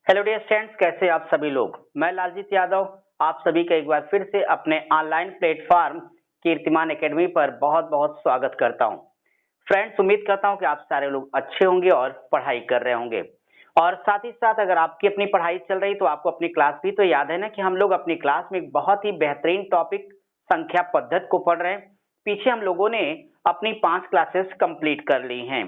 Hello dear friends, कैसे आप सभी लोग। मैं लालजीत यादव आप सभी का एक बार फिर से अपने ऑनलाइन प्लेटफॉर्म कीर्तिमान एकेडमी पर बहुत बहुत स्वागत करता हूं। फ्रेंड्स, उम्मीद करता हूं कि आप सारे लोग अच्छे होंगे और पढ़ाई कर रहे होंगे। और साथ ही साथ अगर आपकी अपनी पढ़ाई चल रही तो आपको अपनी क्लास भी तो याद है ना कि हम लोग अपनी क्लास में एक बहुत ही बेहतरीन टॉपिक संख्या पद्धति को पढ़ रहे हैं। पीछे हम लोगों ने अपनी 5 क्लासेस कंप्लीट कर ली हैं।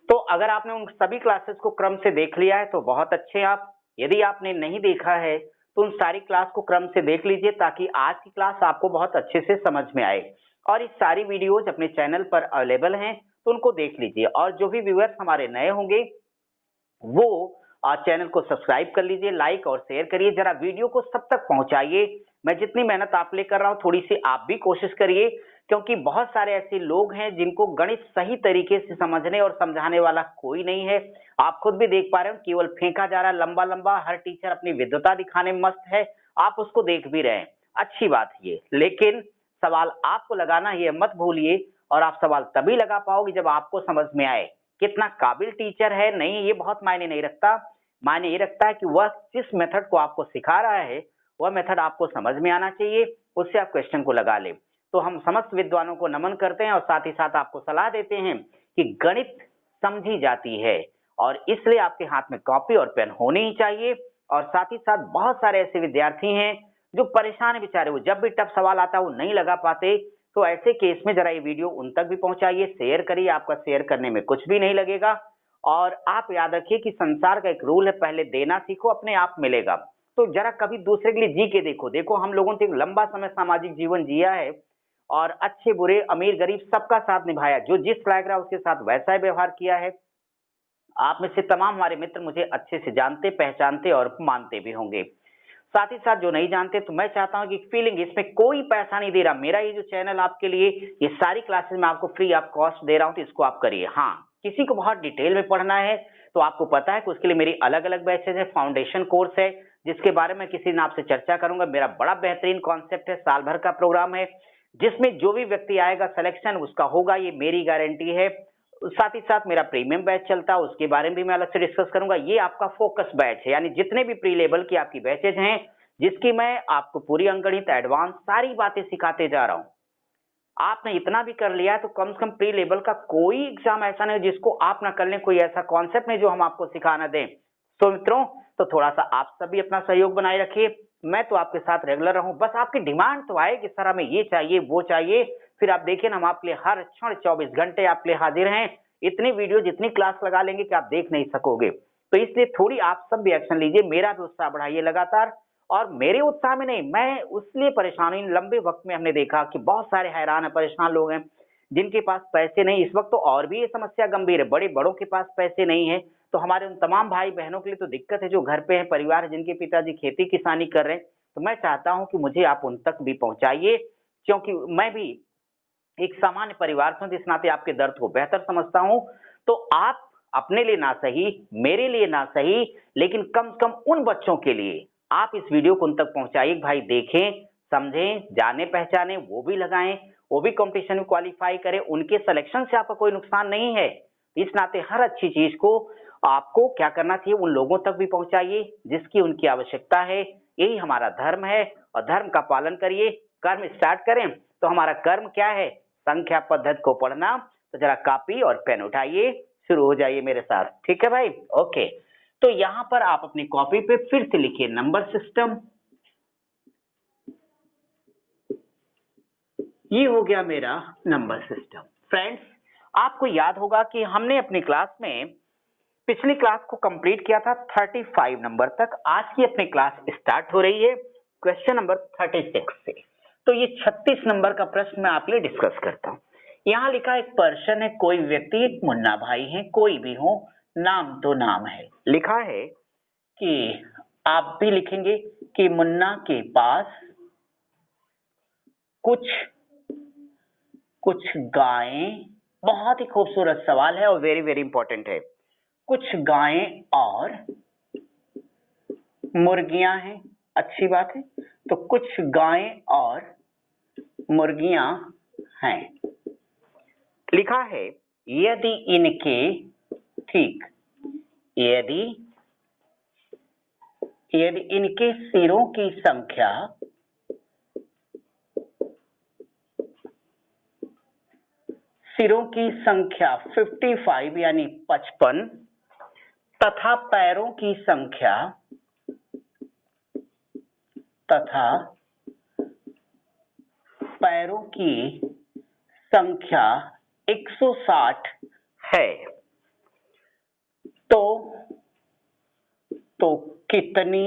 तो अगर आपने उन सभी क्लासेस को क्रम से देख लिया है तो बहुत अच्छे आप। यदि आपने नहीं देखा है तो उन सारी क्लास को क्रम से देख लीजिए ताकि आज की क्लास आपको बहुत अच्छे से समझ में आए। और इस सारी वीडियोज अपने चैनल पर अवेलेबल हैं तो उनको देख लीजिए। और जो भी व्यूअर्स हमारे नए होंगे वो चैनल को सब्सक्राइब कर लीजिए, लाइक और शेयर करिए, जरा वीडियो को सब तक पहुंचाइए। मैं जितनी मेहनत आप लिए कर रहा हूं थोड़ी सी आप भी कोशिश करिए, क्योंकि बहुत सारे ऐसे लोग हैं जिनको गणित सही तरीके से समझने और समझाने वाला कोई नहीं है। आप खुद भी देख पा रहे हो, केवल फेंका जा रहा है लंबा लंबा। हर टीचर अपनी विद्वता दिखाने में मस्त है, आप उसको देख भी रहे हैं, अच्छी बात ये। लेकिन सवाल आपको लगाना ये मत भूलिए, और आप सवाल तभी लगा पाओगे जब आपको समझ में आए कितना काबिल टीचर है। नहीं, ये बहुत मायने नहीं रखता। मायने ये रखता है कि वह जिस मेथड को आपको सिखा रहा है वह मेथड आपको समझ में आना चाहिए, उससे आप क्वेश्चन को लगा ले। तो हम समस्त विद्वानों को नमन करते हैं और साथ ही साथ आपको सलाह देते हैं कि गणित समझी जाती है, और इसलिए आपके हाथ में कॉपी और पेन होनी ही चाहिए। और साथ ही साथ बहुत सारे ऐसे विद्यार्थी हैं जो परेशान है बेचारे, वो जब भी टफ सवाल आता है वो नहीं लगा पाते। तो ऐसे केस में जरा ये वीडियो उन तक भी पहुंचाइए, शेयर करिए, आपका शेयर करने में कुछ भी नहीं लगेगा। और आप याद रखिए कि संसार का एक रूल है, पहले देना सीखो, अपने आप मिलेगा। तो जरा कभी दूसरे के लिए जी के देखो। देखो, हम लोगों ने एक लंबा समय सामाजिक जीवन जिया है और अच्छे बुरे अमीर गरीब सबका साथ निभाया, जो जिस लायक रहा उसके साथ वैसा ही व्यवहार किया है। आप में से तमाम हमारे मित्र मुझे अच्छे से जानते, पहचानते और मानते भी होंगे। साथ ही साथ जो नहीं जानते, तो मैं चाहता हूं कि फीलिंग, इसमें कोई पैसा नहीं दे रहा, मेरा ये जो चैनल आपके लिए ये सारी क्लासेस मैं आपको फ्री ऑफ कॉस्ट दे रहा हूं, तो इसको आप करिए। हाँ, किसी को बहुत डिटेल में पढ़ना है तो आपको पता है कि उसके लिए मेरी अलग अलग बैचेज है। फाउंडेशन कोर्स है जिसके बारे में किसी दिन आपसे चर्चा करूंगा। मेरा बड़ा बेहतरीन कॉन्सेप्ट है, साल भर का प्रोग्राम है जिसमें जो भी व्यक्ति आएगा सिलेक्शन उसका होगा, ये मेरी गारंटी है। साथ ही साथ मेरा प्रीमियम बैच चलता है, उसके बारे में भी मैं अलग से डिस्कस करूंगा। ये आपका फोकस बैच है, यानी जितने भी प्री लेवल की आपकी बैचेज हैं जिसकी मैं आपको पूरी अंकगणित एडवांस सारी बातें सिखाते जा रहा हूं। आपने इतना भी कर लिया तो कम से कम प्री लेवल का कोई एग्जाम ऐसा नहीं जिसको आप ना कर लें, कोई ऐसा कॉन्सेप्ट नहीं जो हम आपको सिखाना दें। तो मित्रों, तो थोड़ा सा आप सभी अपना सहयोग बनाए रखिए। मैं तो आपके साथ रेगुलर रहूं, बस आपकी डिमांड तो आए कि सर हमें ये चाहिए वो चाहिए। फिर आप देखिए ना, हम आपके लिए हर क्षण 24 घंटे आपके लिए हाजिर हैं। इतनी वीडियो जितनी क्लास लगा लेंगे कि आप देख नहीं सकोगे। तो इसलिए थोड़ी आप सब भी एक्शन लीजिए, मेरा भी उत्साह बढ़ाइए लगातार। और मेरे उत्साह में नहीं, मैं उसलिए परेशान हूं, इन लंबे वक्त में हमने देखा कि बहुत सारे हैरान है, परेशान लोग हैं जिनके पास पैसे नहीं। इस वक्त तो और भी ये समस्या गंभीर है, बड़े बड़ों के पास पैसे नहीं है। तो हमारे उन तमाम भाई बहनों के लिए तो दिक्कत है जो घर पे हैं, परिवार है जिनके पिताजी खेती किसानी कर रहे हैं। तो मैं चाहता हूं कि मुझे आप उन तक भी पहुंचाइए, क्योंकि मैं भी एक सामान्य परिवार से हूं, जिस नाते आपके दर्द को बेहतर समझता हूं। तो आप अपने लिए ना सही, मेरे लिए ना सही, लेकिन कम से कम उन बच्चों के लिए आप इस वीडियो को उन तक पहुंचाइए। भाई देखें, समझें, जाने पहचाने, वो भी लगाएं, वो भी कंपटीशन में क्वालिफाई करें। उनके सिलेक्शन से आपका कोई नुकसान नहीं है। इस नाते हर अच्छी चीज को आपको क्या करना चाहिए, उन लोगों तक भी पहुंचाइए जिसकी उनकी आवश्यकता है। यही हमारा धर्म है और धर्म का पालन करिए। कर्म स्टार्ट करें तो हमारा कर्म क्या है, संख्या पद्धति को पढ़ना। तो जरा कॉपी और पेन उठाइए, शुरू हो जाइए मेरे साथ, ठीक है भाई। ओके, तो यहां पर आप अपनी कॉपी पे फिर से लिखिए नंबर सिस्टम। ये हो गया मेरा नंबर सिस्टम। फ्रेंड्स, आपको याद होगा कि हमने अपनी क्लास में पिछली क्लास को कंप्लीट किया था 35 नंबर तक। आज की अपनी क्लास स्टार्ट हो रही है क्वेश्चन नंबर 36 से। तो ये 36 नंबर का प्रश्न मैं आपके लिए डिस्कस करता हूं। यहाँ लिखा एक पर्सन है, कोई व्यक्ति, एक मुन्ना भाई है, कोई भी हो, नाम तो नाम है। लिखा है कि आप भी लिखेंगे कि मुन्ना के पास कुछ कुछ गायें, बहुत ही खूबसूरत सवाल है और वेरी वेरी इंपॉर्टेंट है। कुछ गायें और मुर्गियां हैं, अच्छी बात है। तो कुछ गायें और मुर्गियां हैं। लिखा है यदि इनके, ठीक, यदि यदि इनके सिरों की संख्या सिरों की संख्या 55 यानी 55 तथा पैरों की संख्या तथा पैरों की संख्या 160 है तो कितनी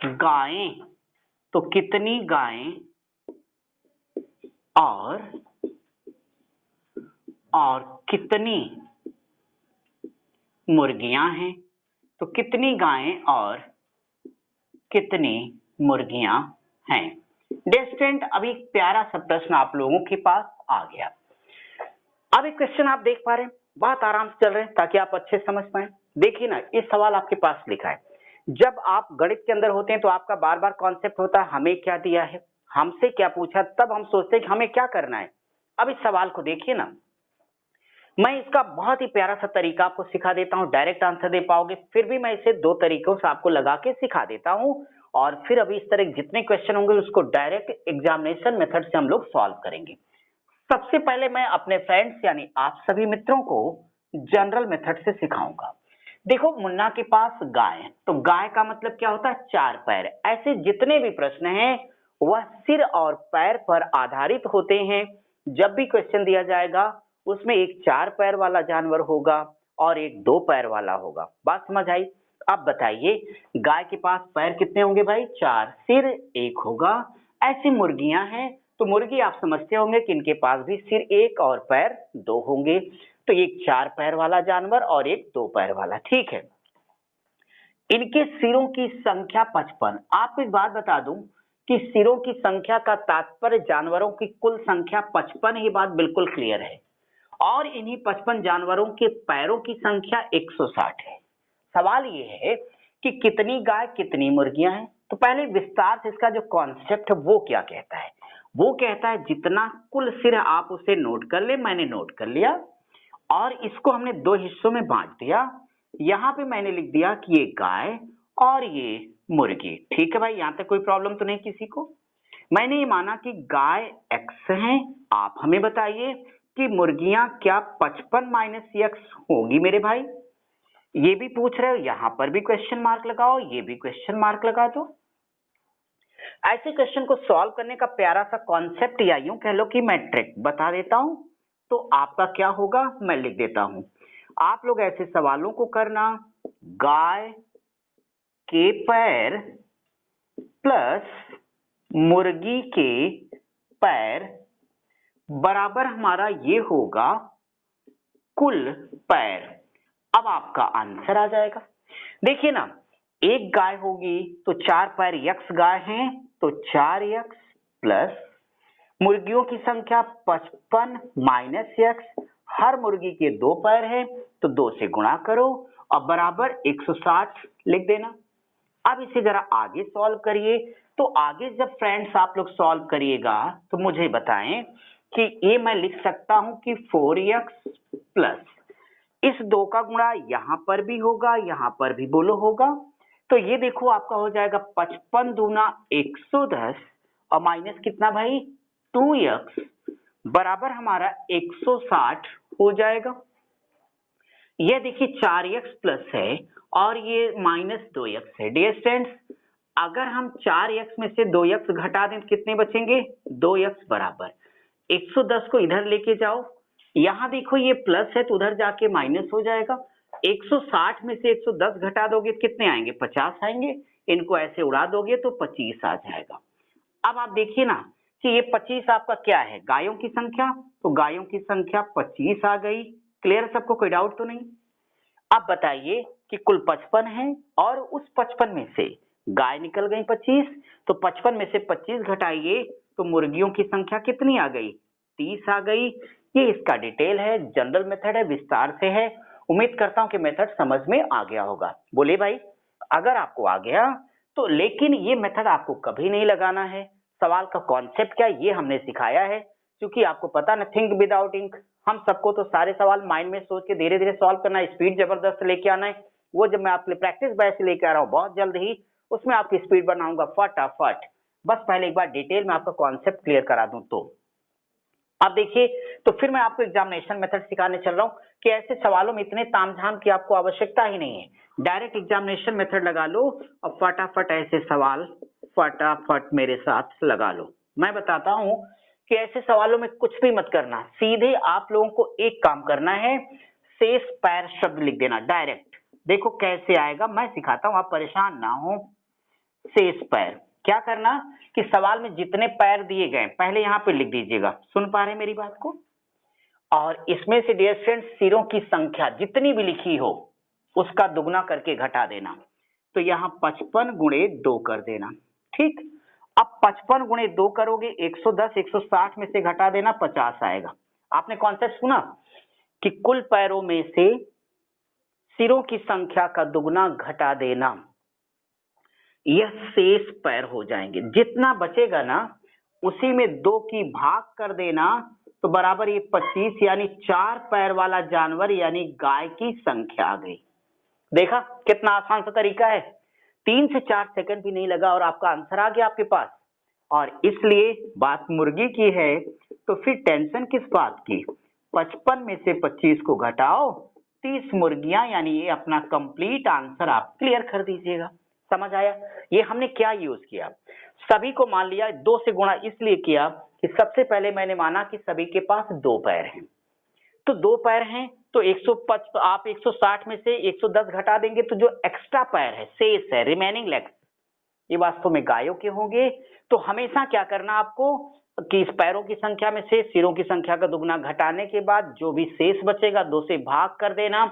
गायें और कितनी मुर्गियां हैं? तो कितनी गायें और कितनी मुर्गियां हैं? डिस्टेंट अभी प्यारा सा प्रश्न आप लोगों के पास आ गया। अब एक क्वेश्चन आप देख पा रहे हैं, बहुत आराम से चल रहे हैं ताकि आप अच्छे समझ पाए। देखिए ना, इस सवाल आपके पास लिखा है। जब आप गणित के अंदर होते हैं तो आपका बार बार कॉन्सेप्ट होता है हमें क्या दिया है, हमसे क्या पूछा, तब हम सोचते हैं कि हमें क्या करना है। अब इस सवाल को देखिए ना, मैं इसका बहुत ही प्यारा सा तरीका आपको सिखा देता हूं, डायरेक्ट आंसर दे पाओगे, फिर भी मैं इसे दो तरीकों से आपको लगा के सिखा देता हूं और फिर अभी इस तरह जितने क्वेश्चन होंगे उसको डायरेक्ट एग्जामिनेशन मेथड से हम लोग सॉल्व करेंगे। सबसे पहले मैं अपने फ्रेंड्स यानी आप सभी मित्रों को जनरल मेथड से सिखाऊंगा। देखो, मुन्ना के पास गाय है, तो गाय का मतलब क्या होता है? चार पैर। ऐसे जितने भी प्रश्न हैं वह सिर और पैर पर आधारित होते हैं। जब भी क्वेश्चन दिया जाएगा उसमें एक चार पैर वाला जानवर होगा और एक दो पैर वाला होगा। बात समझ आई? अब बताइए, गाय के पास पैर कितने होंगे भाई? चार। सिर एक होगा। ऐसी मुर्गियां हैं तो मुर्गी आप समझते होंगे कि इनके पास भी सिर एक और पैर दो होंगे। तो एक चार पैर वाला जानवर और एक दो पैर वाला। ठीक है, इनके सिरों की संख्या 55। आपको एक बात बता दूं कि सिरों की संख्या का तात्पर्य जानवरों की कुल संख्या 55। ये बात बिल्कुल क्लियर है और इन्हीं 55 जानवरों के पैरों की संख्या 160 है। सवाल ये है कि कितनी गाय कितनी मुर्गियां हैं। तो पहले विस्तार से इसका जो कॉन्सेप्ट है वो क्या कहता है? वो कहता है जितना कुल सिर आप उसे नोट कर ले, मैंने नोट कर लिया और इसको हमने दो हिस्सों में बांट दिया। यहां पे मैंने लिख दिया कि ये गाय और ये मुर्गी। ठीक है भाई, यहां तक कोई प्रॉब्लम तो नहीं किसी को? मैंने ये माना कि गाय x है, आप हमें बताइए कि मुर्गियां क्या 55 माइनस x होगी मेरे भाई? ये भी पूछ रहे हो, यहां पर भी क्वेश्चन मार्क लगाओ, ये भी क्वेश्चन मार्क लगा दो। ऐसे क्वेश्चन को सॉल्व करने का प्यारा सा कॉन्सेप्ट या यूं कह लो कि मैं ट्रिक बता देता हूं। तो आपका क्या होगा, मैं लिख देता हूं। आप लोग ऐसे सवालों को करना, गाय के पैर प्लस मुर्गी के पैर बराबर हमारा ये होगा कुल पैर। अब आपका आंसर आ जाएगा। देखिए ना, एक गाय होगी तो चार पैर x गाय हैं तो 4x प्लस मुर्गियों की संख्या 55 माइनस x, हर मुर्गी के दो पैर हैं तो दो से गुणा करो और बराबर 160 लिख देना। अब इसे जरा आगे सॉल्व करिए। तो आगे जब फ्रेंड्स आप लोग सॉल्व करिएगा तो मुझे बताएं कि ये मैं लिख सकता हूं कि 4x प्लस इस दो का गुणा यहां पर भी होगा, यहां पर भी बोलो होगा। तो ये देखो आपका हो जाएगा 55 दूना 110 और माइनस कितना भाई 2x बराबर हमारा 160 हो जाएगा। ये देखिए 4x प्लस है और ये माइनस 2x है। डियर स्टूडेंट्स, अगर हम 4x में से 2x घटा दें तो कितने बचेंगे? 2x बराबर 110 को इधर लेके जाओ, यहां देखो ये प्लस है तो उधर जाके माइनस हो जाएगा। 160 में से 110 घटा दोगे तो कितने आएंगे? 50 आएंगे। इनको ऐसे उड़ा दोगे तो 25 आ जाएगा। अब आप देखिए ना कि ये 25 आपका क्या है? गायों की संख्या, तो गायों की संख्या 25 आ गई। क्लियर? सबको कोई डाउट तो नहीं? अब बताइए कि कुल 55 है और उस 55 में से गाय निकल गई 25, तो 55 में से 25 घटाइए तो मुर्गियों की संख्या कितनी आ गई? 30 आ गई। ये इसका डिटेल है, जनरल मेथड है, विस्तार से है। उम्मीद करता हूं कि मेथड समझ में आ गया होगा। बोले भाई, अगर आपको आ गया तो, लेकिन ये मेथड आपको कभी नहीं लगाना है। सवाल का कॉन्सेप्ट क्या ये हमने सिखाया है, क्योंकि आपको पता ना थिंक विदाउट इंक, हम सबको तो सारे सवाल माइंड में सोच के धीरे धीरे सॉल्व करना है, स्पीड जबरदस्त लेके आना है। वो जब मैं आपके लिए प्रैक्टिस बैच लेकर आ रहा हूँ बहुत जल्द ही, उसमें आपकी स्पीड बनाऊंगा फटाफट। बस पहले एक बार डिटेल में आपका कॉन्सेप्ट क्लियर करा दूं तो अब देखिए, तो फिर मैं आपको एग्जामिनेशन मेथड सिखाने चल रहा हूँ कि ऐसे सवालों में इतने तामझाम की आपको आवश्यकता ही नहीं है। डायरेक्ट एग्जामिनेशन मेथड लगा लो और फटाफट ऐसे सवाल फटाफट मेरे साथ लगा लो। मैं बताता हूँ कि ऐसे सवालों में कुछ भी मत करना, सीधे आप लोगों को एक काम करना है, शेष पैर शब्द लिख देना डायरेक्ट। देखो कैसे आएगा, मैं सिखाता हूँ, आप परेशान ना हो। शेष पैर क्या करना कि सवाल में जितने पैर दिए गए पहले यहां पे लिख दीजिएगा। सुन पा रहे मेरी बात को? और इसमें से डियर फ्रेंड्स सिरों की संख्या जितनी भी लिखी हो उसका दुगना करके घटा देना। तो यहां 55 गुणे 2 कर देना। ठीक, अब 55 गुणे 2 करोगे 110, 160 में से घटा देना 50 आएगा। आपने कॉन्सेप्ट सुना कि कुल पैरों में से सिरों की संख्या का दुगना घटा देना, यह शेष पैर हो जाएंगे। जितना बचेगा ना उसी में 2 की भाग कर देना तो बराबर ये 25, यानी 4 पैर वाला जानवर यानी गाय की संख्या आ गई। देखा कितना आसान सा तरीका है, 3 से 4 सेकंड भी नहीं लगा और आपका आंसर आ गया आपके पास। और इसलिए बात मुर्गी की है तो फिर टेंशन किस बात की, 55 में से 25 को घटाओ, 30 मुर्गियां, यानी ये अपना कंप्लीट आंसर आप क्लियर कर दीजिएगा। समझ आया? ये हमने क्या यूज किया, सभी को मान लिया, 2 से गुणा इसलिए किया कि सबसे पहले मैंने माना कि सभी के पास 2 पैर हैं, तो 2 पैर हैं तो 155 आप 160 में से 110 घटा देंगे तो जो एक्स्ट्रा पैर है, शेष है, रिमेनिंग लेग्स, ये वास्तव में गायों के होंगे। तो हमेशा क्या करना आपको कि इस पैरों की संख्या में से सिरों की संख्या का दुगना घटाने के बाद जो भी शेष बचेगा 2 से भाग कर देना।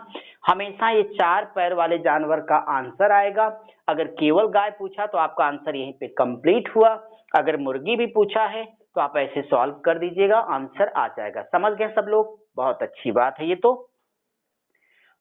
हमेशा ये 4 पैर वाले जानवर का आंसर आएगा। अगर केवल गाय पूछा तो आपका आंसर यहीं पे कंप्लीट हुआ, अगर मुर्गी भी पूछा है तो आप ऐसे सॉल्व कर दीजिएगा, आंसर आ जाएगा। समझ गए सब लोग? बहुत अच्छी बात है ये तो।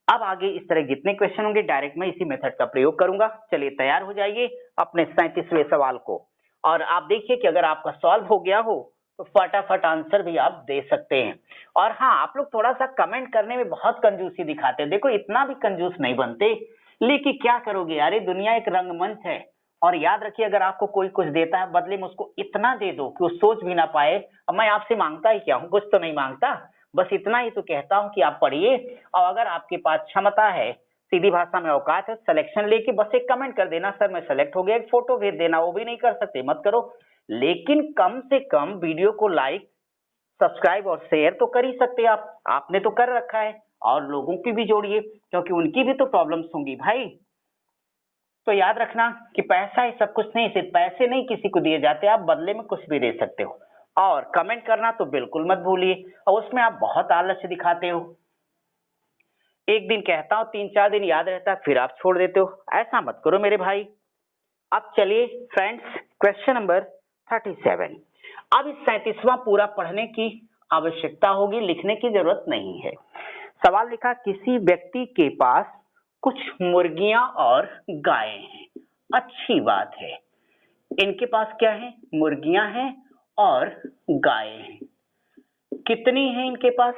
अब आगे इस तरह जितने क्वेश्चन होंगे डायरेक्ट मैं इसी मेथड का प्रयोग करूंगा। चलिए तैयार हो जाइए अपने 37वें सवाल को, और आप देखिए कि अगर आपका सॉल्व हो गया हो तो फटाफट आंसर भी आप दे सकते हैं। और हाँ, आप लोग थोड़ा सा कमेंट करने में बहुत कंजूसी दिखाते हैं, देखो इतना भी कंजूस नहीं बनते, लेकिन क्या करोगे यार, ये दुनिया एक रंगमंच है। और याद रखिए अगर आपको कोई कुछ देता है बदले में उसको इतना दे दो कि वो सोच भी ना पाए, अब मैं आपसे मांगता ही क्या हूँ, कुछ तो नहीं मांगता, बस इतना ही तो कहता हूँ कि आप पढ़िए, और अगर आपके पास क्षमता है, सीधी भाषा में औकात है, सिलेक्शन लेके बस एक कमेंट कर देना, सर मैं सेलेक्ट हो गया, एक फोटो भेज देना, वो भी नहीं कर सकते मत करो, लेकिन कम से कम वीडियो को लाइक, सब्सक्राइब और शेयर तो कर ही सकते हैं आप, आपने तो कर रखा है, और लोगों की भी जोड़िए क्योंकि उनकी भी तो प्रॉब्लम्स होंगी भाई। तो याद रखना कि पैसा ही सब कुछ नहीं, सिर्फ पैसे नहीं किसी को दिए जाते, आप बदले में कुछ भी दे सकते हो। और कमेंट करना तो बिल्कुल मत भूलिए, और उसमें आप बहुत आलस्य दिखाते हो, एक दिन कहता हूं 3-4 दिन याद रहता है फिर आप छोड़ देते हो, ऐसा मत करो मेरे भाई। अब चलिए फ्रेंड्स क्वेश्चन नंबर 37। अब इस 37वां पूरा पढ़ने की आवश्यकता होगी, लिखने की जरूरत नहीं है। सवाल लिखा, किसी व्यक्ति के पास कुछ मुर्गियां और गायें हैं। अच्छी बात है, इनके पास क्या है, मुर्गियां हैं और गायें हैं। कितनी हैं इनके पास?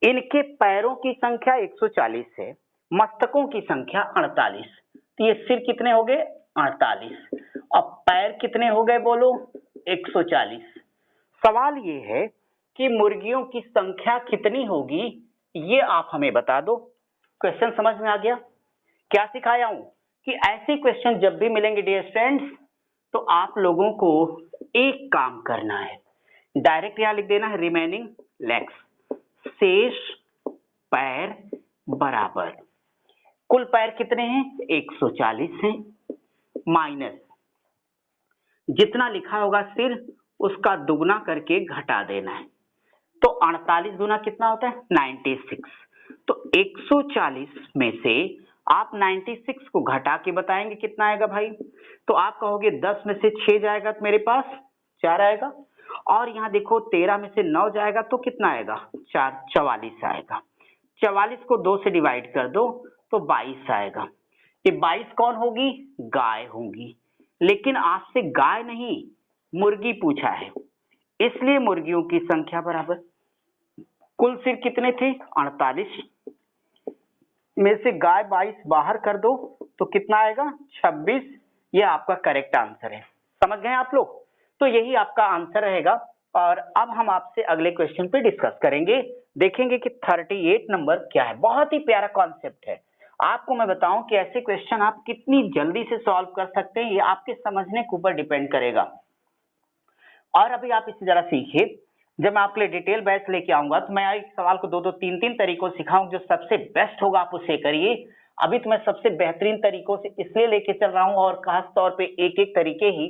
इनके पैरों की संख्या 140 है, मस्तकों की संख्या 48, तो ये सिर कितने हो गए? 48, और पैर कितने हो गए बोलो? 140। सवाल ये है कि मुर्गियों की संख्या कितनी होगी, ये आप हमें बता दो। क्वेश्चन समझ में आ गया? क्या सिखाया हूं कि ऐसे क्वेश्चन जब भी मिलेंगे डियर फ्रेंड्स तो आप लोगों को एक काम करना है, डायरेक्ट यहां लिख देना है रिमेनिंग लेग्स, शेष पैर बराबर कुल पैर कितने हैं? 140 हैं, माइनस जितना लिखा होगा सिर उसका दुगना करके घटा देना है। तो 48 गुना कितना होता है? 96। तो 140 में से आप 96 को घटा के बताएंगे कितना आएगा भाई? तो आप कहोगे 10 में से 6 जाएगा तो मेरे पास 4 आएगा, और यहाँ देखो 13 में से 9 जाएगा तो कितना आएगा? 4, 44 आएगा। 44 को 2 से डिवाइड कर दो तो 22 आएगा। ये 22 कौन होगी? गाय होगी, लेकिन आज से गाय नहीं मुर्गी पूछा है, इसलिए मुर्गियों की संख्या बराबर कुल सिर कितने थे? 48, में से गाय 22 बाहर कर दो तो कितना आएगा 26। ये आपका करेक्ट आंसर है। समझ गए आप लोग? तो यही आपका आंसर रहेगा। और अब हम आपसे अगले क्वेश्चन पे डिस्कस करेंगे, देखेंगे कि 38 नंबर क्या है। बहुत ही प्यारा कॉन्सेप्ट है। आपको मैं बताऊं कि ऐसे क्वेश्चन आप कितनी जल्दी से सॉल्व कर सकते हैं, ये आपके समझने के ऊपर डिपेंड करेगा। और अभी आप इसे जरा सीखिए। जब मैं आपके लिए डिटेल बैच लेके आऊंगा तो मैं एक सवाल को 2-2 3-3 तरीकों से सिखाऊं, जो सबसे बेस्ट होगा आप उसे करिए। अभी तो मैं सबसे बेहतरीन तरीकों से इसलिए लेके चल रहा हूं, और खास तौर पे एक एक तरीके ही,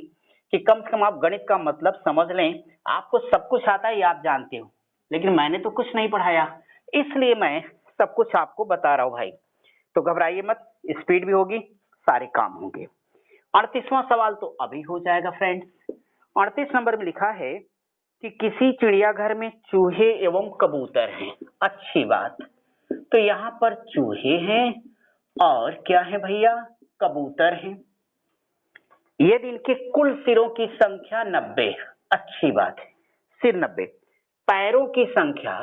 कि कम से कम आप गणित का मतलब समझ लें। आपको सब कुछ आता है, ये आप जानते हो, लेकिन मैंने तो कुछ नहीं पढ़ाया, इसलिए मैं सब कुछ आपको बता रहा हूं भाई। तो घबराइए मत, स्पीड भी होगी, सारे काम होंगे। 38वां सवाल तो अभी हो जाएगा फ्रेंड्स। 38 नंबर में लिखा है कि किसी चिड़ियाघर में चूहे एवं कबूतर हैं। अच्छी बात। तो यहाँ पर चूहे हैं और क्या है भैया, कबूतर हैं। यदि इनके कुल सिरों की संख्या 90, अच्छी बात है, सिर 90, पैरों की संख्या,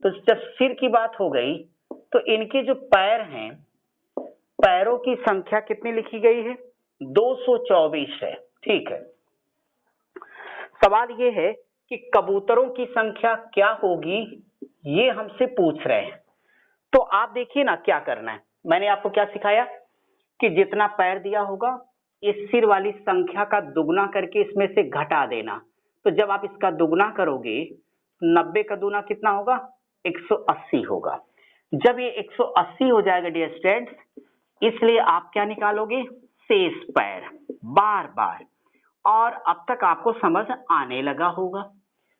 तो जब सिर की बात हो गई तो इनके जो पैर हैं, पैरों की संख्या कितनी लिखी गई है, 224 है। ठीक है। सवाल ये है कि कबूतरों की संख्या क्या होगी, ये हमसे पूछ रहे हैं। तो आप देखिए ना क्या करना है। मैंने आपको क्या सिखाया कि जितना पैर दिया होगा, इस सिर वाली संख्या का दुगना करके इसमें से घटा देना। तो जब आप इसका दुगना करोगे, 90 का दूना कितना होगा, 180 होगा। जब ये 180 हो जाएगा डियर स्टूडेंट्स, इसलिए आप क्या निकालोगे, शेष पैर, बार बार। और अब तक आपको समझ आने लगा होगा।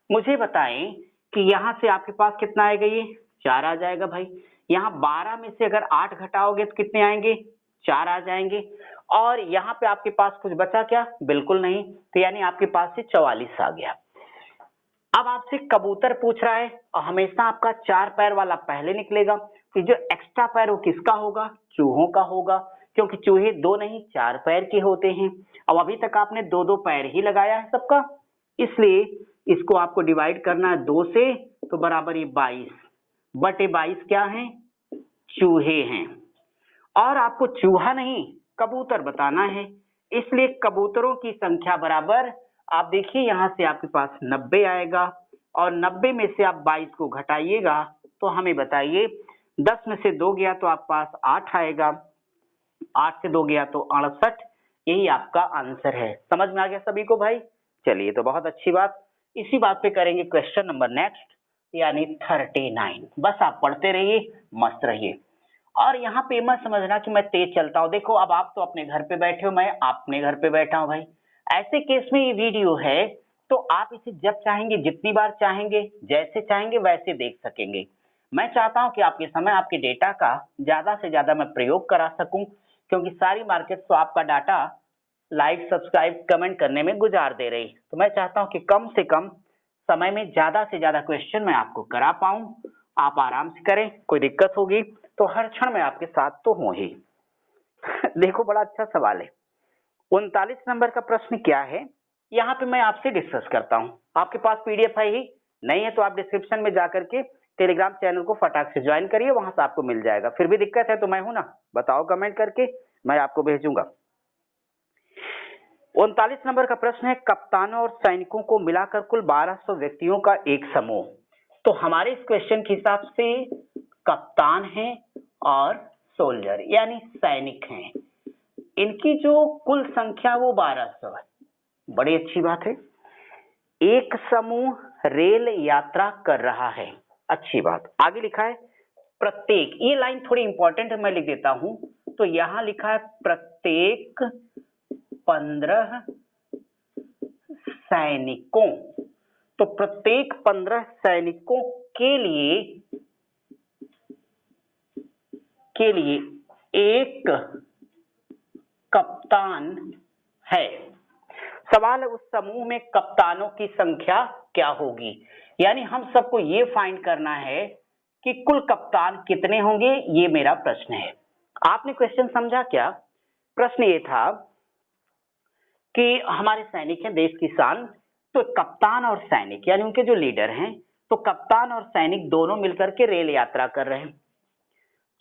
मुझे बताएं कि यहां से आपके पास कितना आएगा, ये 4 आ जाएगा भाई। यहाँ 12 में से अगर 8 घटाओगे तो कितने आएंगे, 4 आ जाएंगे। और यहाँ पे आपके पास कुछ बचा क्या, बिल्कुल नहीं। तो यानी आपके पास से 44 आ गया। अब आपसे कबूतर पूछ रहा है, और हमेशा आपका 4 पैर वाला पहले निकलेगा। तो जो एक्स्ट्रा पैर वो किसका होगा, चूहों का होगा, क्योंकि चूहे 2 नहीं 4 पैर के होते हैं। अब अभी तक आपने 2-2 पैर ही लगाया है सबका, इसलिए इसको आपको डिवाइड करना है 2 से, तो बराबर ये 22/22 क्या है, चूहे हैं। और आपको चूहा नहीं कबूतर बताना है, इसलिए कबूतरों की संख्या बराबर, आप देखिए यहां से आपके पास 90 आएगा, और 90 में से आप 22 को घटाइएगा तो हमें बताइए, 10 में से 2 गया तो आपके पास 8 आएगा, 8 से 2 गया तो 68। यही आपका आंसर है। समझ में आ गया सभी को भाई? चलिए, तो बहुत अच्छी बात। इसी बात पे करेंगे क्वेश्चन नंबर नेक्स्ट, यानी 39। बस आप पढ़ते रहिए, मस्त रहिए। और यहाँ पे मत समझना कि मैं तेज चलता हूँ। देखो, अब आप तो अपने घर पे बैठे हो, मैं अपने घर पे बैठा हूँ भाई। ऐसे केस में ये वीडियो है, तो आप इसे जब चाहेंगे, जितनी बार चाहेंगे, जैसे चाहेंगे वैसे देख सकेंगे। मैं चाहता हूं कि आपके समय, आपके डेटा का ज्यादा से ज्यादा मैं प्रयोग करा सकूं, क्योंकि सारी मार्केट तो आपका डाटा लाइक, सब्सक्राइब, कमेंट करने में गुजार दे रही। तो मैं चाहता हूं कि कम से कम समय में ज्यादा से ज्यादा क्वेश्चन मैं आपको करा पाऊं। आप आराम से करें, कोई दिक्कत होगी तो हर क्षण मैं आपके साथ तो हूं ही। देखो, बड़ा अच्छा सवाल है। 39 नंबर का प्रश्न क्या है, यहाँ पे मैं आपसे डिस्कस करता हूँ। आपके पास पीडीएफ है ही नहीं है तो आप डिस्क्रिप्शन में जाकर के टेलीग्राम चैनल को फटाक से ज्वाइन करिए, वहां से आपको मिल जाएगा। फिर भी दिक्कत है तो मैं हूं ना, बताओ कमेंट करके, मैं आपको भेजूंगा। 39 नंबर का प्रश्न है, कप्तानों और सैनिकों को मिलाकर कुल 1200 व्यक्तियों का एक समूह। तो हमारे इस क्वेश्चन के हिसाब से कप्तान है और सोल्जर यानी सैनिक हैं, इनकी जो कुल संख्या वो 1200 है। बड़ी अच्छी बात है। एक समूह रेल यात्रा कर रहा है, अच्छी बात। आगे लिखा है प्रत्येक, ये लाइन थोड़ी इंपॉर्टेंट है, मैं लिख देता हूं। तो यहां लिखा है प्रत्येक 15 सैनिकों। तो प्रत्येक 15 सैनिकों के लिए एक कप्तान है। सवाल है, उस समूह में कप्तानों की संख्या क्या होगी। यानी हम सबको ये फाइंड करना है कि कुल कप्तान कितने होंगे, ये मेरा प्रश्न है। आपने क्वेश्चन समझा क्या? प्रश्न ये था कि हमारे सैनिक हैं, देश की शान, तो कप्तान और सैनिक यानी उनके जो लीडर हैं, तो कप्तान और सैनिक दोनों मिलकर के रेल यात्रा कर रहे हैं।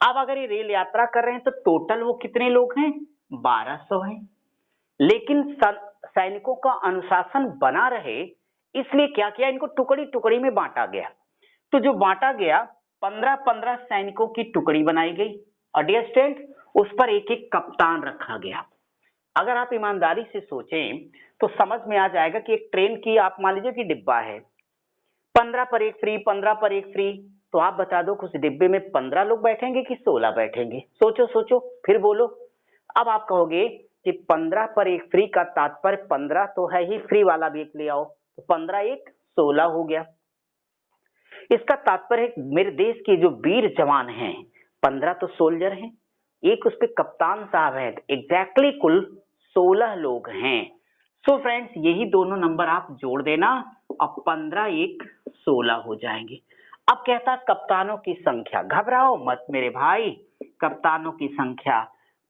अब अगर ये रेल यात्रा कर रहे हैं तो टोटल वो कितने लोग हैं? 1200 हैं। लेकिन सैनिकों का अनुशासन बना रहे इसलिए क्या किया, इनको टुकड़ी टुकड़ी में बांटा गया। तो जो बांटा गया 15-15 सैनिकों की टुकड़ी बनाई गई और डियर स्टूडेंट उस पर एक एक कप्तान रखा गया। अगर आप ईमानदारी से सोचें तो समझ में आ जाएगा कि एक ट्रेन की आप मान लीजिए कि डिब्बा है, 15 पर एक फ्री, 15 पर एक फ्री, तो आप बता दो उस डिब्बे में 15 लोग बैठेंगे कि 16 बैठेंगे? सोचो सोचो फिर बोलो। अब आप कहोगे कि 15 पर एक फ्री का तात्पर्य 15 तो है ही, फ्री वाला भी एक ले आओ, तो 15 एक 16 हो गया। इसका तात्पर्य मेरे देश के जो वीर जवान हैं 15 तो सोल्जर हैं, एक उस पे कप्तान साहब हैं, एग्जैक्टली कुल 16 लोग हैं। सो फ्रेंड्स यही दोनों नंबर आप जोड़ देना और 15 एक 16 हो जाएंगे। अब कहता कप्तानों की संख्या, घबराओ मत मेरे भाई, कप्तानों की संख्या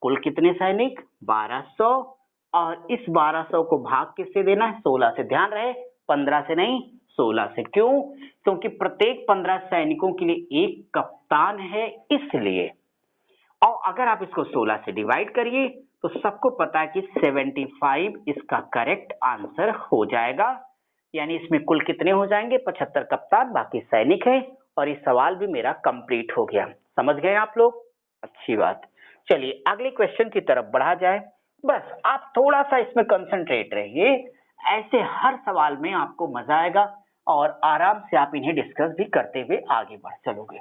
कुल कितने सैनिक? 1200, और इस 1200 को भाग किससे देना है? 16 से। ध्यान रहे 15 से नहीं 16 से। क्यों? क्योंकि प्रत्येक 15 सैनिकों के लिए एक कप्तान है इसलिए। और अगर आप इसको 16 से डिवाइड करिए तो सबको पता है कि 75 इसका करेक्ट आंसर हो जाएगा। यानी इसमें कुल कितने हो जाएंगे? 75 कप्तान, बाकी सैनिक है। और ये सवाल भी मेरा कंप्लीट हो गया। समझ गए आप लोग? अच्छी बात। चलिए अगले क्वेश्चन की तरफ बढ़ा जाए। बस आप थोड़ा सा इसमें कंसंट्रेट रहिए, ऐसे हर सवाल में आपको मजा आएगा और आराम से आप इन्हें डिस्कस भी करते हुए आगे बढ़ चलोगे।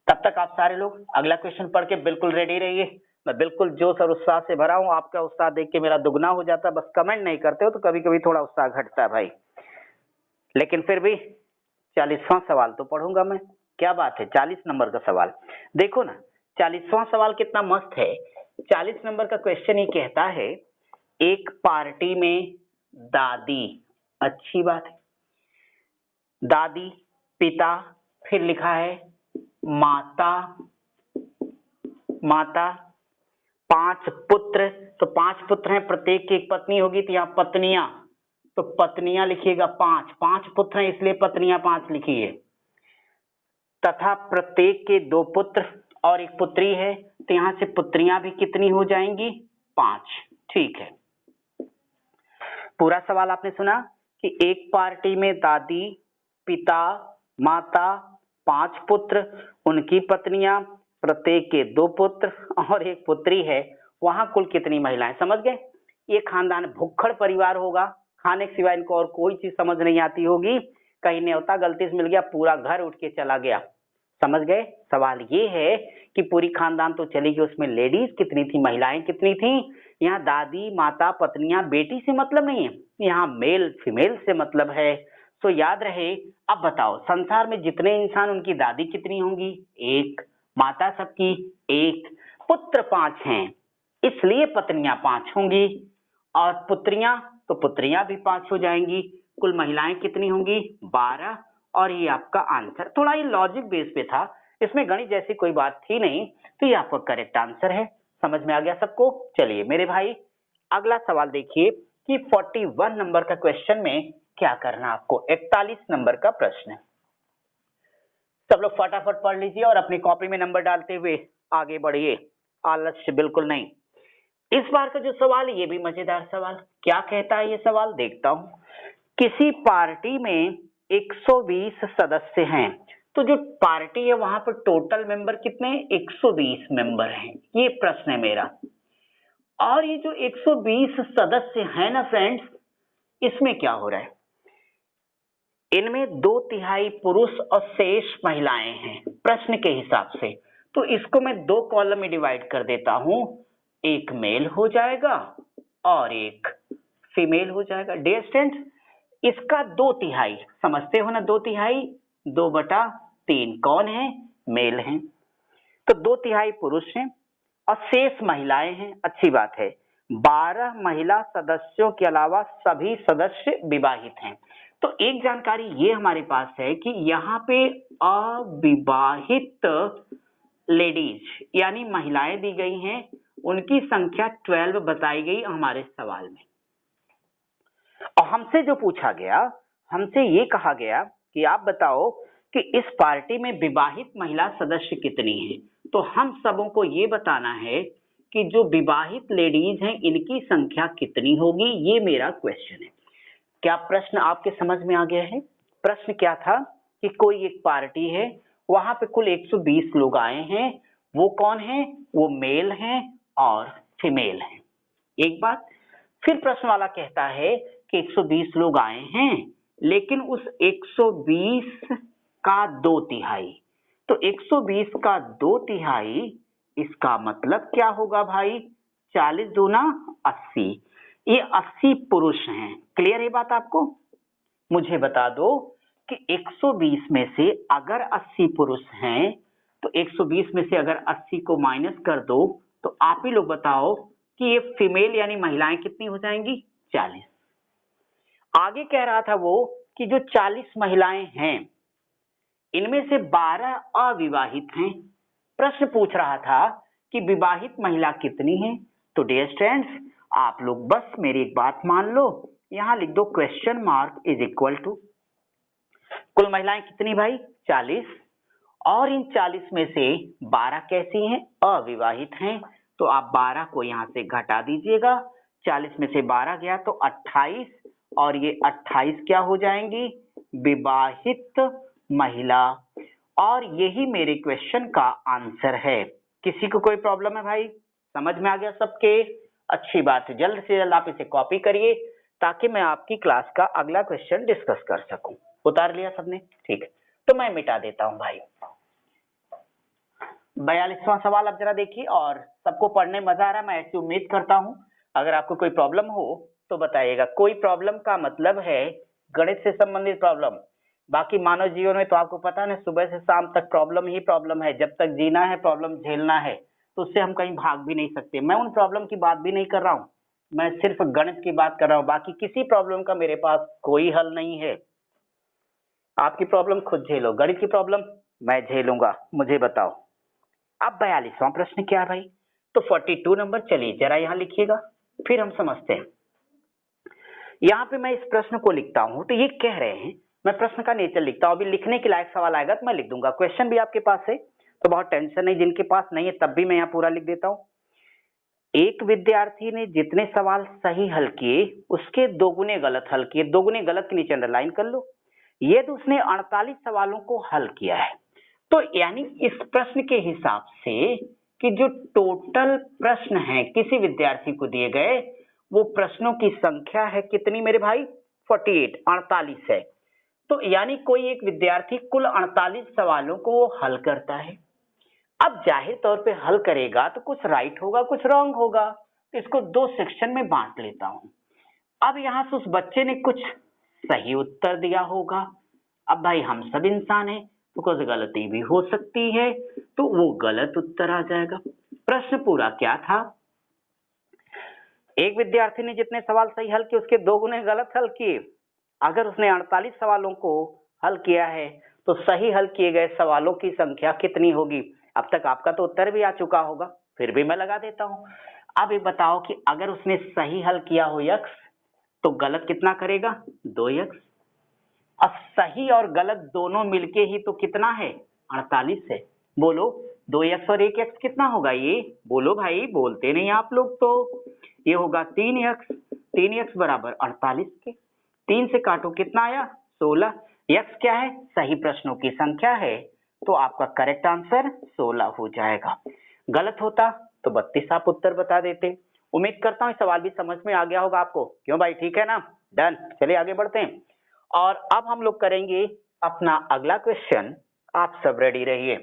तब तक आप सारे लोग अगला क्वेश्चन पढ़ के बिल्कुल रेडी रहिए। मैं बिल्कुल जोश और उत्साह से भरा हूं, आपका उत्साह देख के मेरा दुगना हो जाता है। बस कमेंट नहीं करते हो तो कभी कभी थोड़ा उत्साह घटता है भाई, लेकिन फिर भी 40वां सवाल तो पढ़ूंगा मैं। क्या बात है, 40 नंबर का सवाल देखो ना। 40वां सवाल कितना मस्त है। 40 नंबर का क्वेश्चन ये कहता है, एक पार्टी में दादी, अच्छी बात है, दादी, पिता, फिर लिखा है माता, माता, 5 पुत्र, तो 5 पुत्र हैं, प्रत्येक की एक पत्नी होगी, तो यहाँ पत्नियां, तो पत्नियां लिखिएगा 5, 5 पुत्र हैं इसलिए पत्नियां 5 लिखिए। तथा प्रत्येक के 2 पुत्र और एक पुत्री है, तो यहां से पुत्रियां भी कितनी हो जाएंगी? 5। ठीक है, पूरा सवाल आपने सुना कि एक पार्टी में दादी, पिता, माता, 5 पुत्र, उनकी पत्नियां, प्रत्येक के 2 पुत्र और एक पुत्री है, वहां कुल कितनी महिलाएं? समझ गए? ये खानदान भुक्खड़ परिवार होगा, खाने के सिवाय इनको और कोई चीज समझ नहीं आती होगी। कहीं न्योता गलती से मिल गया, पूरा घर उठ के चला गया। समझ गए? सवाल ये है कि पूरी खानदान तो चली गई, उसमें लेडीज कितनी थी, महिलाएं कितनी थी? यहाँ दादी, माता, पत्नियां, बेटी से मतलब नहीं है, यहाँ मेल फीमेल से मतलब है। तो याद रहे। अब बताओ संसार में जितने इंसान, उनकी दादी कितनी होंगी? 1, माता सबकी 1, पुत्र 5 हैं इसलिए पत्नियां 5 होंगी, और पुत्रियां, तो पुत्रियां भी 5 हो जाएंगी। कुल महिलाएं कितनी होंगी? 12। और ये आपका आंसर, थोड़ा ये लॉजिक बेस पे था, इसमें गणित जैसी कोई बात थी नहीं, तो ये आपका करेक्ट आंसर है। समझ में आ गया सबको? चलिए मेरे भाई अगला सवाल देखिए कि 41 नंबर का क्वेश्चन में क्या करना आपको। 41 नंबर का प्रश्न है, सब लोग फटाफट पढ़ लीजिए और अपनी कॉपी में नंबर डालते हुए आगे बढ़िए, आलस्य बिल्कुल नहीं। इस बार का जो सवाल है ये भी मजेदार सवाल। क्या कहता है ये सवाल, देखता हूं। किसी पार्टी में 120 सदस्य हैं, तो जो पार्टी है वहां पर टोटल मेंबर कितने? 120 मेंबर हैं, ये प्रश्न है मेरा। और ये जो 120 सदस्य हैं ना फ्रेंड्स, इसमें क्या हो रहा है? इनमें 2/3 पुरुष और शेष महिलाएं हैं प्रश्न के हिसाब से। तो इसको मैं 2 कॉलम में डिवाइड कर देता हूं, एक मेल हो जाएगा और एक फीमेल हो जाएगा। डियर स्टूडेंट्स, इसका 2/3 समझते हो ना, 2/3 2/3 कौन है? मेल हैं। तो 2/3 पुरुष हैं और शेष महिलाएं हैं, अच्छी बात है। 12 महिला सदस्यों के अलावा सभी सदस्य विवाहित हैं। तो एक जानकारी ये हमारे पास है कि यहाँ पे अविवाहित लेडीज यानी महिलाएं दी गई हैं, उनकी संख्या 12 बताई गई हमारे सवाल में। और हमसे जो पूछा गया, हमसे ये कहा गया कि आप बताओ कि इस पार्टी में विवाहित महिला सदस्य कितनी हैं। तो हम सबों को ये बताना है कि जो विवाहित लेडीज हैं इनकी संख्या कितनी होगी, ये मेरा क्वेश्चन है। क्या प्रश्न आपके समझ में आ गया है? प्रश्न क्या था कि कोई एक पार्टी है, वहां पे कुल 120 लोग आए हैं, वो कौन है? वो मेल हैं और फीमेल हैं। एक बात फिर प्रश्न वाला कहता है कि 120 लोग आए हैं, लेकिन उस 120 का 2/3, तो 120 का 2/3 इसका मतलब क्या होगा भाई? 40 दूना 80, ये 80 पुरुष हैं। क्लियर है बात आपको? मुझे बता दो कि 120 में से अगर 80 पुरुष हैं, तो 120 में से अगर 80 को माइनस कर दो, तो आप ही लोग बताओ कि ये फीमेल यानी महिलाएं कितनी हो जाएंगी? 40। आगे कह रहा था वो कि जो 40 महिलाएं हैं इनमें से 12 अविवाहित हैं। प्रश्न पूछ रहा था कि विवाहित महिला कितनी है। तो डियर स्टूडेंट्स, आप लोग बस मेरी एक बात मान लो, यहां लिख दो question mark is equal to कुल महिलाएं कितनी भाई? 40, और इन 40 में से 12 कैसी हैं? अविवाहित हैं। तो आप 12 को यहां से घटा दीजिएगा, 40 में से 12 गया तो 28, और ये 28 क्या हो जाएंगी? विवाहित महिला। और यही मेरे क्वेश्चन का आंसर है। किसी को कोई प्रॉब्लम है भाई? समझ में आ गया सबके? अच्छी बात है, जल्द से जल्द आप इसे कॉपी करिए ताकि मैं आपकी क्लास का अगला क्वेश्चन डिस्कस कर सकूं। उतार लिया सबने? ठीक है, तो मैं मिटा देता हूं भाई। 42वां सवाल अब जरा देखिए, और सबको पढ़ने मजा आ रहा है मैं ऐसी उम्मीद करता हूं। अगर आपको कोई प्रॉब्लम हो तो बताइएगा। कोई प्रॉब्लम का मतलब है गणित से संबंधित प्रॉब्लम। बाकी मानव जीवन में तो आपको पता है ना, सुबह से शाम तक प्रॉब्लम ही प्रॉब्लम है। जब तक जीना है प्रॉब्लम झेलना है, तो उससे हम कहीं भाग भी नहीं सकते। मैं उन प्रॉब्लम की बात भी नहीं कर रहा हूँ, मैं सिर्फ गणित की बात कर रहा हूँ। बाकी किसी प्रॉब्लम का मेरे पास कोई हल नहीं है। आपकी प्रॉब्लम खुद झेलो, गणित की प्रॉब्लम मैं झेलूंगा। मुझे बताओ अब 42वां प्रश्न क्या है भाई? तो 42 नंबर, चलिए जरा यहां लिखिएगा, फिर हम समझते हैं। यहां पे मैं इस प्रश्न को लिखता हूं, तो ये कह रहे हैं, मैं प्रश्न का नेचर लिखता हूं, अभी लिखने के लायक सवाल आएगा तो मैं लिख दूंगा। क्वेश्चन भी आपके पास है तो बहुत टेंशन नहीं, जिनके पास नहीं है तब भी मैं यहाँ पूरा लिख देता हूँ। एक विद्यार्थी ने जितने सवाल सही हल किए उसके दोगुने गलत हल किए। दोगुने गलत के नीचे अंडरलाइन कर लो। यदि उसने 48 सवालों को हल किया है, तो यानी इस प्रश्न के हिसाब से कि जो टोटल प्रश्न है किसी विद्यार्थी को दिए गए, वो प्रश्नों की संख्या है कितनी मेरे भाई? 48, 48 है। तो यानी कोई एक विद्यार्थी कुल 48 सवालों को हल करता है। अब जाहिर तौर पे हल करेगा तो कुछ राइट होगा कुछ रॉन्ग होगा, तो इसको 2 सेक्शन में बांट लेता हूं। अब यहां से उस बच्चे ने कुछ सही उत्तर दिया होगा। अब भाई हम सब इंसान हैं तो कुछ गलती भी हो सकती है, तो वो गलत उत्तर आ जाएगा। प्रश्न पूरा क्या था? एक विद्यार्थी ने जितने सवाल सही हल किए उसके 2 गुने गलत हल किए। अगर उसने 48 सवालों को हल किया है तो सही हल किए गए सवालों की संख्या कितनी होगी? अब तक आपका तो उत्तर भी आ चुका होगा, फिर भी मैं लगा देता हूं। अब ये बताओ कि अगर उसने सही हल किया हो x, तो गलत कितना करेगा? 2x। अब सही और गलत दोनों मिलके ही तो कितना है? 48 है। बोलो 2x और 1x कितना होगा? ये बोलो भाई, बोलते नहीं आप लोग तो। ये होगा 3x। 3x बराबर 48 के 3 से काटो, कितना आया? 16। x क्या है? सही प्रश्नों की संख्या है, तो आपका करेक्ट आंसर 16 हो जाएगा। गलत होता तो 32 आप उत्तर बता देते। उम्मीद करता हूँ सवाल भी समझ में आ गया होगा आपको। क्यों भाई, ठीक है ना? डन। चलिए आगे बढ़ते हैं, और अब हम लोग करेंगे अपना अगला क्वेश्चन। आप सब रेडी रहिए,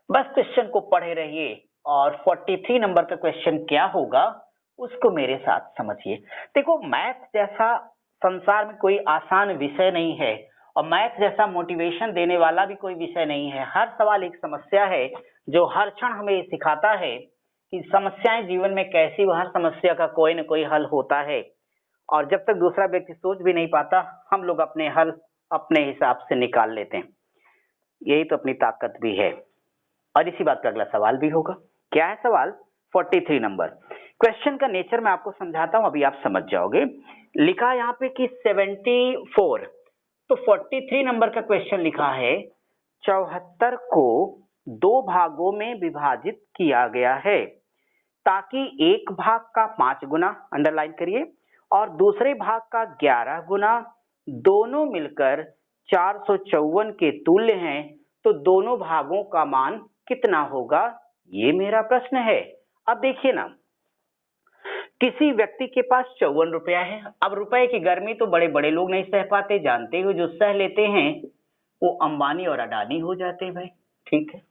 बस क्वेश्चन को पढ़े रहिए, और 43 नंबर का क्वेश्चन क्या होगा उसको मेरे साथ समझिए। देखो, मैथ जैसा संसार में कोई आसान विषय नहीं है, और मैथ जैसा मोटिवेशन देने वाला भी कोई विषय नहीं है। हर सवाल एक समस्या है जो हर क्षण हमें ये सिखाता है कि समस्याएं जीवन में कैसी, हर समस्या का कोई न कोई हल होता है। और जब तक दूसरा व्यक्ति सोच भी नहीं पाता, हम लोग अपने हल अपने हिसाब से निकाल लेते हैं। यही तो अपनी ताकत भी है। और इसी बात का अगला सवाल भी होगा। क्या है सवाल? 43 नंबर। क्वेश्चन का नेचर मैं आपको समझाता हूं, अभी आप समझ जाओगे। लिखा यहाँ पे कि 74, तो 43 नंबर का क्वेश्चन लिखा है 74 को 2 भागों में विभाजित किया गया है ताकि एक भाग का 5 गुना, अंडरलाइन करिए, और दूसरे भाग का 11 गुना दोनों मिलकर 454 के तुल्य हैं, तो दोनों भागों का मान कितना होगा, ये मेरा प्रश्न है। अब देखिए ना, किसी व्यक्ति के पास 54 रुपया है। अब रुपए की गर्मी तो बड़े बड़े लोग नहीं सह पाते, जानते हो, जो सह लेते हैं वो अंबानी और अडानी हो जाते हैं भाई, ठीक है।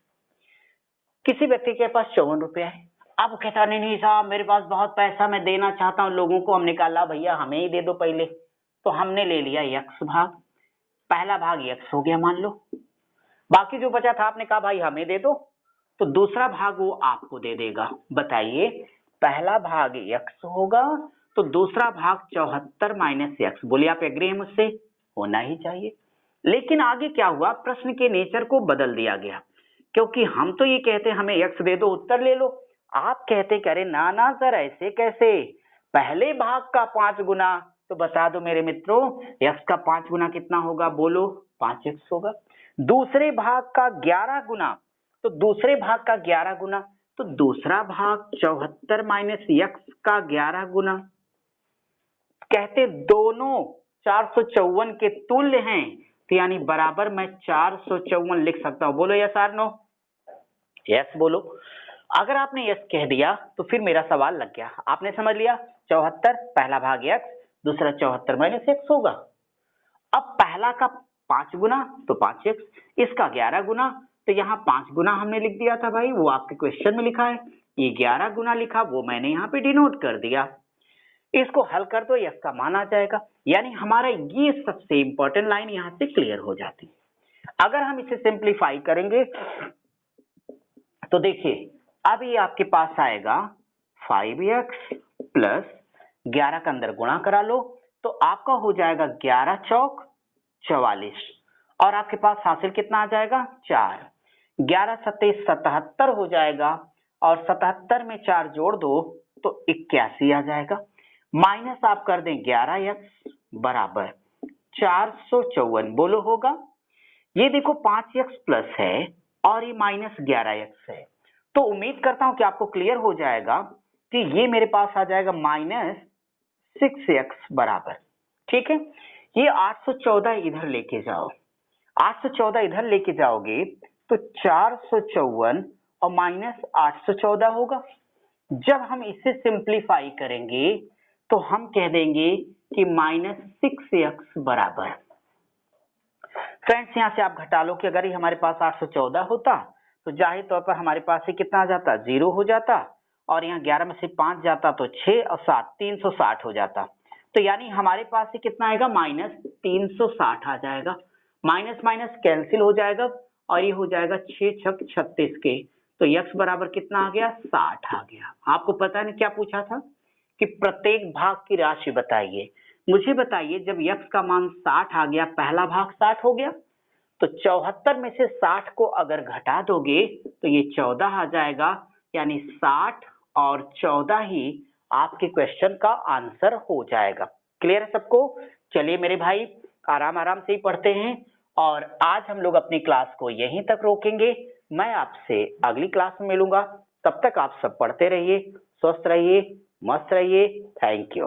किसी व्यक्ति के पास 54 रुपया है। अब कहता नहीं साहब मेरे पास बहुत पैसा, मैं देना चाहता हूँ लोगों को। हमने कहा भैया हमें ही दे दो पहले, तो हमने ले लिया x भाग, पहला भाग x हो गया मान लो, बाकी जो बचा था आपने कहा भाई हमें दे दो, तो दूसरा भाग वो आपको दे देगा। बताइए, पहला भाग x होगा तो दूसरा भाग 74 माइनस x। बोलिए आप एग्री हैं मुझसे? होना ही चाहिए। लेकिन आगे क्या हुआ, प्रश्न के नेचर को बदल दिया गया, क्योंकि हम तो ये कहते हमें x दे दो उत्तर ले लो, आप कहते करे ना ना सर ऐसे कैसे, पहले भाग का 5 गुना। तो बता दो मेरे मित्रों, x का 5 गुना कितना होगा, बोलो 5x होगा। दूसरे भाग का 11 गुना, तो दूसरे भाग का 11 गुना, तो दूसरा भाग 74 माइनस x का 11 गुना। कहते दोनों 454 के तुल्य हैं, तो यानी बराबर मैं 454 लिख सकता हूं। बोलो यस आर नो? यस बोलो। अगर आपने यस कह दिया तो फिर मेरा सवाल लग गया, आपने समझ लिया 74 पहला भाग x, दूसरा 74 माइनस x होगा। अब पहला का 5 गुना तो 5x, इसका 11 गुना, तो यहाँ 5 गुना हमने लिख दिया था भाई, वो आपके क्वेश्चन में लिखा है। ये 11 गुना लिखा, वो मैंने यहाँ पे डिनोट कर दिया। इसको हल कर दो, x का मान आ जाएगा। यानी हमारा ये सबसे इंपॉर्टेंट लाइन यहाँ से क्लियर हो जाती है। अगर हम इसे सिंप्लीफाई करेंगे तो देखिए, अब ये आपके पास आएगा 5x प्लस 11 का अंदर गुणा करा लो, तो आपका हो जाएगा 11 चौक 44, और आपके पास हासिल कितना आ जाएगा 4, 11 सत्ते 77 हो जाएगा, और 77 में 4 जोड़ दो तो 81 आ जाएगा। माइनस आप कर दें 11x बराबर 454, बोलो होगा। ये देखो 5x प्लस है और ये माइनस 11x है, तो उम्मीद करता हूं कि आपको क्लियर हो जाएगा कि ये मेरे पास आ जाएगा माइनस 6x बराबर, ठीक है। ये 814 इधर लेके जाओ, 814 इधर लेके जाओगे तो 454 और माइनस 814 होगा। जब हम इसे सिंप्लीफाई करेंगे तो हम कह देंगे कि माइनस 6x बराबर, फ्रेंड्स यहां से आप घटा लो कि अगर ये हमारे पास 814 होता तो जाहिर तौर पर हमारे पास ये कितना आ जाता, 0 हो जाता, और यहाँ 11 में से 5 जाता तो 6 और 7 360 हो जाता। तो यानी हमारे पास ये कितना आएगा, माइनस 360 आ जाएगा। माइनस माइनस कैंसिल हो जाएगा और ये हो जाएगा 6 छक 36 के, तो x बराबर कितना आ गया, 60 आ गया। आपको पता नहीं क्या पूछा था कि प्रत्येक भाग की राशि बताइए। मुझे बताइए, जब x का मान 60 आ गया, पहला भाग 60 हो गया, तो 74 में से 60 को अगर घटा दोगे तो ये 14 आ जाएगा, यानी 60 और 14 ही आपके क्वेश्चन का आंसर हो जाएगा। क्लियर है सबको? चलिए मेरे भाई, आराम आराम से ही पढ़ते हैं, और आज हम लोग अपनी क्लास को यहीं तक रोकेंगे। मैं आपसे अगली क्लास में मिलूंगा, तब तक आप सब पढ़ते रहिए, स्वस्थ रहिए, मस्त रहिए। Thank you.